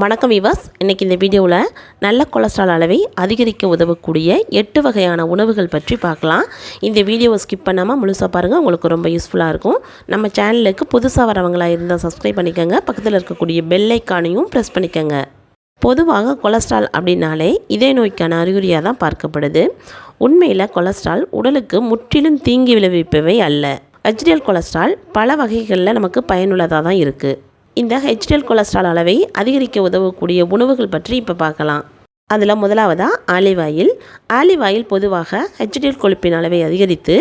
வணக்கம் வீவர்ஸ். இன்றைக்கி இந்த வீடியோவில் நல்ல கொலஸ்ட்ரால் அளவை அதிகரிக்க உதவக்கூடிய 8 வகையான உணவுகள் பற்றி பார்க்கலாம். இந்த வீடியோவை ஸ்கிப் பண்ணாமல் முழுசாக பாருங்கள், உங்களுக்கு ரொம்ப யூஸ்ஃபுல்லாக இருக்கும். நம்ம சேனலுக்கு புதுசாக வரவங்களாக இருந்தால் சப்ஸ்கிரைப் பண்ணிக்கோங்க, பக்கத்தில் இருக்கக்கூடிய பெல் ஐக்கானையும் ப்ரெஸ் பண்ணிக்கோங்க. பொதுவாக கொலஸ்ட்ரால் அப்படின்னாலே இதய நோய்க்கான அறிகுறியாக தான் பார்க்கப்படுது. உண்மையில் கொலஸ்ட்ரால் உடலுக்கு முற்றிலும் தீங்கி விளைவிப்பவை அல்ல. HDL கொலஸ்ட்ரால் பல வகைகளில் நமக்கு பயனுள்ளதாக தான் இருக்குது. இந்த HDL கொலஸ்ட்ரால் அளவை அதிகரிக்க உதவக்கூடிய உணவுகள் பற்றி இப்போ பார்க்கலாம். அதில் முதலாவதாக ஆலிவ் ஆயில். ஆலிவ் ஆயில் பொதுவாக HDL கொழுப்பின் அளவை அதிகரித்து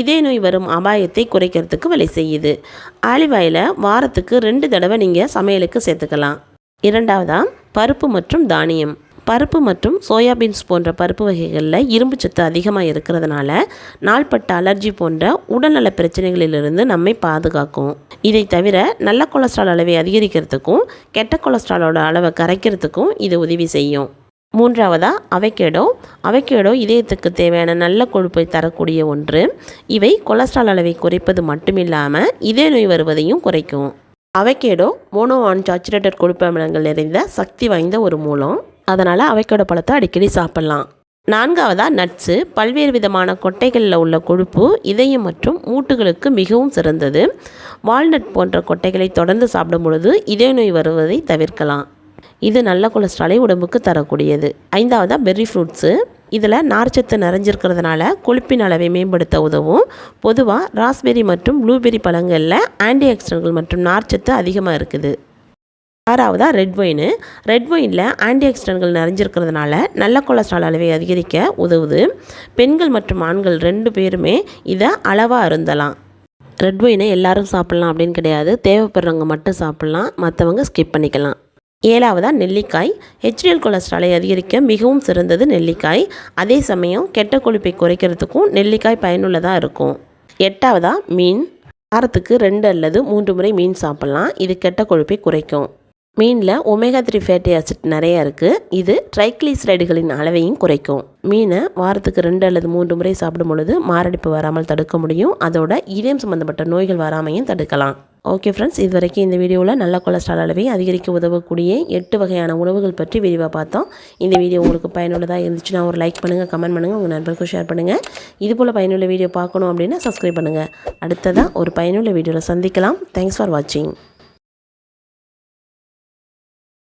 இதய நோய் வரும் அபாயத்தை குறைக்கிறதுக்கு வழி செய்யுது. ஆலிவ் ஆயிலை வாரத்துக்கு 2 தடவை நீங்கள் சமையலுக்கு சேர்த்துக்கலாம். இரண்டாவதாக பருப்பு மற்றும் தானியம். பருப்பு மற்றும் சோயாபீன்ஸ் போன்ற பருப்பு வகைகளில் இரும்பு சத்து அதிகமாக இருக்கிறதுனால நாள்பட்ட அலர்ஜி போன்ற உடல்நல பிரச்சனைகளிலிருந்து நம்மை பாதுகாக்கும். இதை தவிர நல்ல கொலஸ்ட்ரால் அளவை அதிகரிக்கிறதுக்கும் கெட்ட கொலஸ்ட்ராலோட அளவை கரைக்கிறதுக்கும் இது உதவி செய்யும். மூன்றாவதாக அவகேடோ இதயத்துக்கு தேவையான நல்ல கொழுப்பை தரக்கூடிய ஒன்று. இவை கொலஸ்ட்ரால் அளவை குறைப்பது மட்டுமில்லாமல் இதய நோய் வருவதையும் குறைக்கும். அவகேடோ மோனோ அன்சாச்சுரேட்டட் கொழுப்பு அமிலங்கள் நிறைந்த சக்தி வாய்ந்த ஒரு மூலம். அதனால் அவகேடோ பழத்தை அடிக்கடி சாப்பிட்லாம். நான்காவதாக நட்ஸு. பல்வேறு விதமான கொட்டைகளில் உள்ள கொழுப்பு இதயம் மற்றும் மூட்டுகளுக்கு மிகவும் சிறந்தது. வால்நட் போன்ற கொட்டைகளை தொடர்ந்து சாப்பிடும் பொழுது இதய நோய் வருவதை தவிர்க்கலாம். இது நல்ல கொலஸ்ட்ராலை உடம்புக்கு தரக்கூடியது. ஐந்தாவதாக பெர்ரி ஃப்ரூட்ஸு. இதில் நார்ச்சத்து நிறைஞ்சிருக்கிறதுனால கொழுப்பின் அளவை மேம்படுத்த உதவும். பொதுவாக ராஸ்பெரி மற்றும் ப்ளூபெரி பழங்களில் ஆன்டி ஆக்சிடென்ட்கள் மற்றும் நார்ச்சத்து அதிகமாக இருக்குது. ஆறாவதாக ரெட் ஒயினில் ஆன்டி ஆக்சிடென்ட்கள் நிறைஞ்சிருக்கிறதுனால நல்ல கொலஸ்ட்ரால் அளவை அதிகரிக்க உதவுது. பெண்கள் மற்றும் ஆண்கள் 2 பேருமே இதை அளவாக அருந்தலாம். ரெட் ஒயினை எல்லாரும் சாப்பிட்லாம் அப்படின்னு கிடையாது, தேவைப்படுறவங்க மட்டும் சாப்பிட்லாம், மற்றவங்க ஸ்கிப் பண்ணிக்கலாம். ஏழாவதாக நெல்லிக்காய். HDL கொலஸ்ட்ராலை அதிகரிக்க மிகவும் சிறந்தது நெல்லிக்காய். அதே சமயம் கெட்ட கொழுப்பை குறைக்கிறதுக்கும் நெல்லிக்காய் பயனுள்ளதாக இருக்கும். எட்டாவதாக மீன். வாரத்துக்கு 2 அல்லது 3 முறை மீன் சாப்பிட்லாம். இது கெட்ட கொழுப்பை குறைக்கும். மீனில் ஒமேகா 3 ஃபேட்டி ஆசிட் நிறைய இருக்குது. இது ட்ரைக்ளிசரைடுகளின் அளவையும் குறைக்கும். மீனை வாரத்துக்கு 2 அல்லது 3 முறை சாப்பிடும் பொழுது மாரடைப்பு வராமல் தடுக்க முடியும். அதோட இதயம் சம்மந்தப்பட்ட நோய்கள் வராமையும் தடுக்கலாம். ஓகே ஃப்ரெண்ட்ஸ், இது வரைக்கும் இந்த வீடியோவில் நல்ல கொலஸ்ட்ரால் அளவை அதிகரிக்க உதவக்கூடிய 8 வகையான உணவுகள் பற்றி விரிவாக பார்த்தோம். இந்த வீடியோ உங்களுக்கு பயனுள்ளதாக இருந்துச்சுன்னா ஒரு லைக் பண்ணுங்கள், கமெண்ட் பண்ணுங்கள், உங்கள் நண்பருக்கும் ஷேர் பண்ணுங்கள். இதுபோல் பயனுள்ள வீடியோ பார்க்கணும் அப்படின்னா சப்ஸ்கிரைப் பண்ணுங்கள். அடுத்ததாக ஒரு பயனுள்ள வீடியோவில் சந்திக்கலாம். தேங்க்ஸ் ஃபார் வாட்சிங்.